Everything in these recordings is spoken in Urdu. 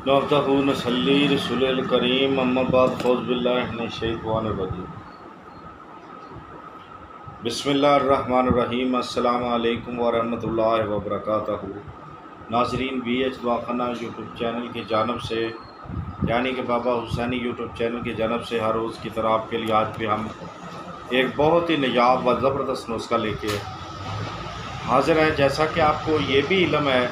نحمدہ نصلی رسول الکریم اما بعد فوز باللہ من الشیطان الرجیم بسم اللہ الرحمن الرحیم السلام علیکم ورحمۃ اللہ وبرکاتہ۔ ناظرین، بی ایچ دعاخانہ یوٹیوب چینل کی جانب سے یعنی کہ بابا حسینی یوٹیوب چینل کی جانب سے ہر روز کی طرح آپ کے لیے آج بھی ہم ایک بہت ہی نایاب و زبردست نسخہ لے کے حاضر ہیں۔ جیسا کہ آپ کو یہ بھی علم ہے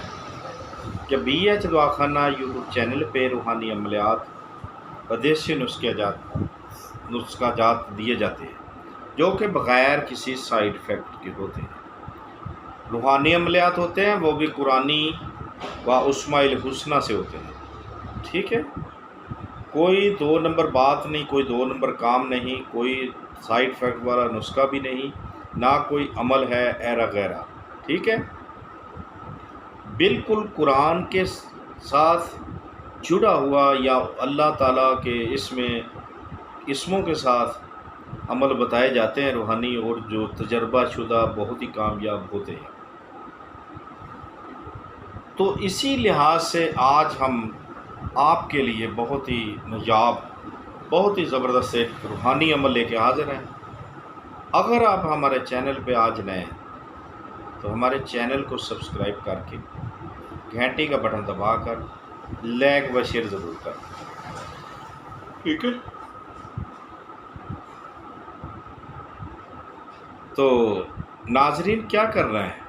کہ بی ایچ دعاخانہ یوٹیوب چینل پہ روحانی عملیات و دیسی نسخہ جات دیے جاتے ہیں جو کہ بغیر کسی سائیڈ افیکٹ کے ہوتے ہیں۔ روحانی عملیات ہوتے ہیں وہ بھی قرآنی و اسماء الحسنہ سے ہوتے ہیں، ٹھیک ہے؟ کوئی دو نمبر بات نہیں، کوئی دو نمبر کام نہیں، کوئی سائیڈ افیکٹ والا نسخہ بھی نہیں، نہ کوئی عمل ہے ایرا غیرہ، ٹھیک ہے؟ بالکل قرآن کے ساتھ جڑا ہوا یا اللہ تعالیٰ کے اسموں کے ساتھ عمل بتائے جاتے ہیں روحانی، اور جو تجربہ شدہ بہت ہی کامیاب ہوتے ہیں۔ تو اسی لحاظ سے آج ہم آپ کے لیے بہت ہی نایاب، بہت ہی زبردست ایک روحانی عمل لے کے حاضر ہیں۔ اگر آپ ہمارے چینل پہ آج نئے ہیں تو ہمارے چینل کو سبسکرائب کر کے گھنٹی کا بٹن دبا کر لائک و شیئر ضرور کریں، ٹھیک ہے؟ تو ناظرین، کیا کر رہے ہیں؟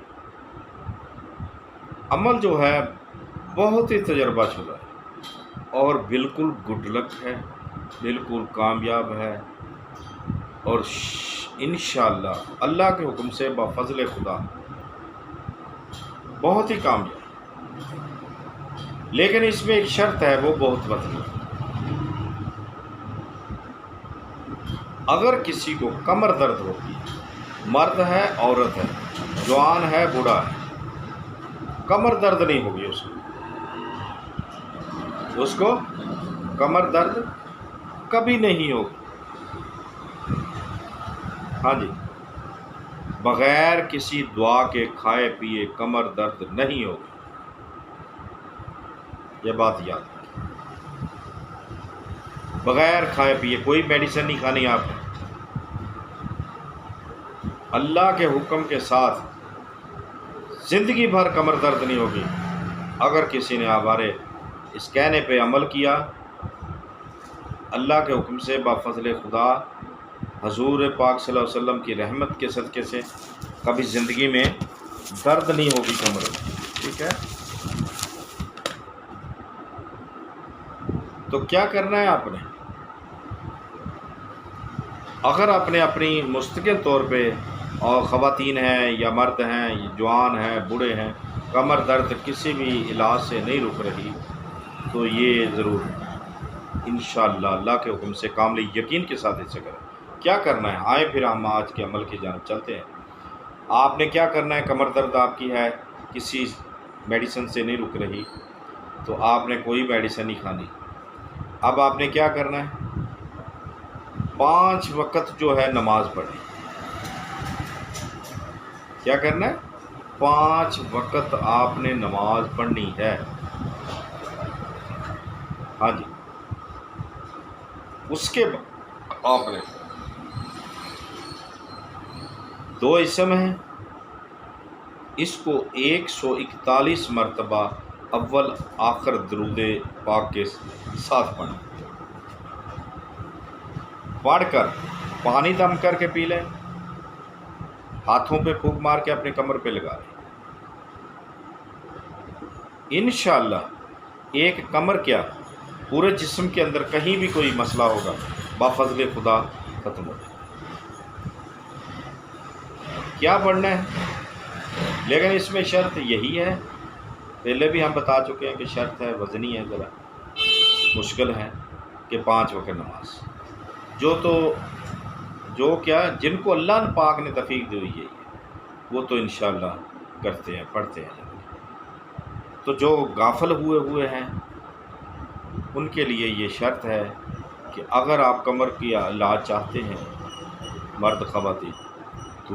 عمل جو ہے بہت ہی تجربہ شدہ ہے اور بالکل گڈ لک ہے، بالکل کامیاب ہے، اور انشاءاللہ اللہ کے حکم سے بفضل خدا بہت ہی کامیاب۔ لیکن اس میں ایک شرط ہے، وہ بہت مطلوب ہے۔ اگر کسی کو کمر درد ہوتی ہے، مرد ہے عورت ہے، جوان ہے بوڑھا ہے، کمر درد نہیں ہوگی اس کو کمر درد کبھی نہیں ہوگی، ہاں جی، بغیر کسی دعا کے کھائے پیے کمر درد نہیں ہوگی، یہ بات یاد رکھیں۔ بغیر کھائے پیے کوئی میڈیسن نہیں کھانی آپ نے، اللہ کے حکم کے ساتھ زندگی بھر کمر درد نہیں ہوگی۔ اگر کسی نے ہمارے اس کہنے پہ عمل کیا، اللہ کے حکم سے بفضل خدا حضور پاک صلی اللہ علیہ وسلم کی رحمت کے صدقے سے کبھی زندگی میں درد نہیں ہوگی کمر میں، ٹھیک ہے؟ تو کیا کرنا ہے آپ نے؟ اگر آپ نے اپنی مستقل طور پہ، اور خواتین ہیں یا مرد ہیں، جوان ہیں بوڑھے ہیں، کمر درد کسی بھی علاج سے نہیں رک رہی، تو یہ ضرور انشاءاللہ اللہ کے حکم سے کامل یقین کے ساتھ اسے کریں۔ کیا کرنا ہے؟ آئیں پھر ہم آج کے عمل کی جانب چلتے ہیں۔ آپ نے کیا کرنا ہے؟ کمر درد آپ کی ہے، کسی میڈیسن سے نہیں رک رہی، تو آپ نے کوئی میڈیسن نہیں کھانی۔ اب آپ نے کیا کرنا ہے؟ 5 وقت جو ہے نماز پڑھنی۔ کیا کرنا ہے؟ 5 وقت آپ نے نماز پڑھنی ہے، ہاں جی۔ اس کے بعد آپ نے 2 اسم ہیں، اس کو 141 مرتبہ اول آخر درود پاک کے ساتھ پڑھیں، پڑھ کر پانی دم کر کے پی لیں، ہاتھوں پہ پھونک مار کے اپنے کمر پہ لگا لیں۔ انشاءاللہ ایک کمر کیا، پورے جسم کے اندر کہیں بھی کوئی مسئلہ ہوگا بفضل خدا ختم ہو جائے۔ کیا پڑھنا ہے؟ لیکن اس میں شرط یہی ہے، پہلے بھی ہم بتا چکے ہیں کہ شرط ہے، وزنی ہے، ذرا مشکل ہے، کہ 5 وقت نماز جن کو اللہ پاک نے توفیق دی ہوئی ہے وہ تو انشاءاللہ کرتے ہیں، پڑھتے ہیں۔ تو جو غافل ہوئے ہیں ان کے لیے یہ شرط ہے کہ اگر آپ کمر کی علاج چاہتے ہیں، مرد خواتین، تو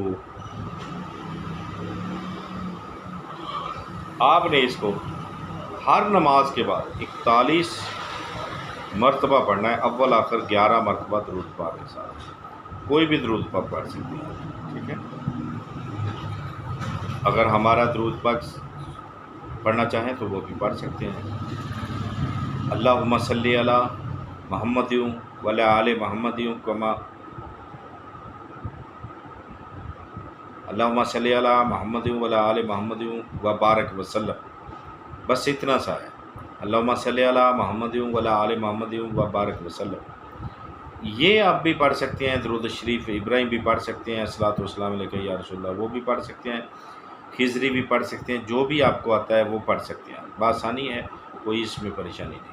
آپ نے اس کو ہر نماز کے بعد 41 مرتبہ پڑھنا ہے، اول آخر 11 مرتبہ درود پاک کے ساتھ، کوئی بھی درود پاک پڑھ سکتے ہیں، ٹھیک ہے۔ اگر ہمارا درود پاک پڑھنا چاہیں تو وہ بھی پڑھ سکتے ہیں۔ اللہم صلی علی محمد وعلی آل محمد کما اللہم صلی علی محمد وعلی آل محمد وبارک وسلم، بس اتنا سا ہے، اللہم صلی علی محمد وعلی آل محمد وبارک وسلم۔ یہ آپ بھی پڑھ سکتے ہیں، درود شریف ابراہیم بھی پڑھ سکتے ہیں، الصلاۃ والسلام علیک یا رسول اللہ، وہ بھی پڑھ سکتے ہیں، خضری بھی پڑھ سکتے ہیں، جو بھی آپ کو آتا ہے وہ پڑھ سکتے ہیں، بآسانی ہے، کوئی اس میں پریشانی نہیں۔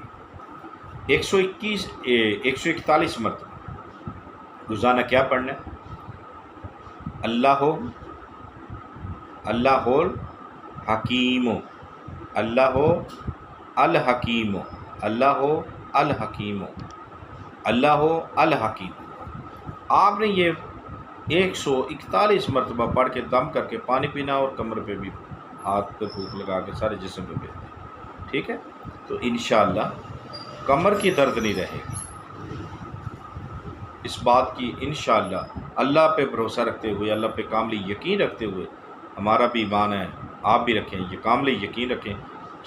141 مرتبہ روزانہ کیا پڑھنا ہے؟ اللہ الحکیم، اللہ الحکیم، اللہ الحکیم، اللہ الحکیم۔ آپ نے یہ 141 مرتبہ پڑھ کے دم کر کے پانی پینا اور کمر پہ بھی ہاتھ پہ پھونک لگا کے سارے جسم پہ پھیرنا، ٹھیک ہے؟ تو انشاءاللہ کمر کی درد نہیں رہے گی، اس بات کی انشاءاللہ اللہ پہ بھروسہ رکھتے ہوئے، اللہ پہ کامل یقین رکھتے ہوئے، ہمارا بھی ایمان ہے، آپ بھی رکھیں، یہ کامل یقین رکھیں،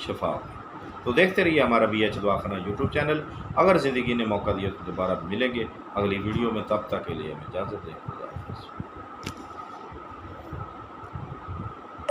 شفا ہوگی۔ تو دیکھتے رہیے ہمارا BH دواخانہ یوٹیوب چینل۔ اگر زندگی نے موقع دیا تو دوبارہ ملیں گے اگلی ویڈیو میں، تب تک کے لیے ہمیں اجازت دیں، خدا حافظ۔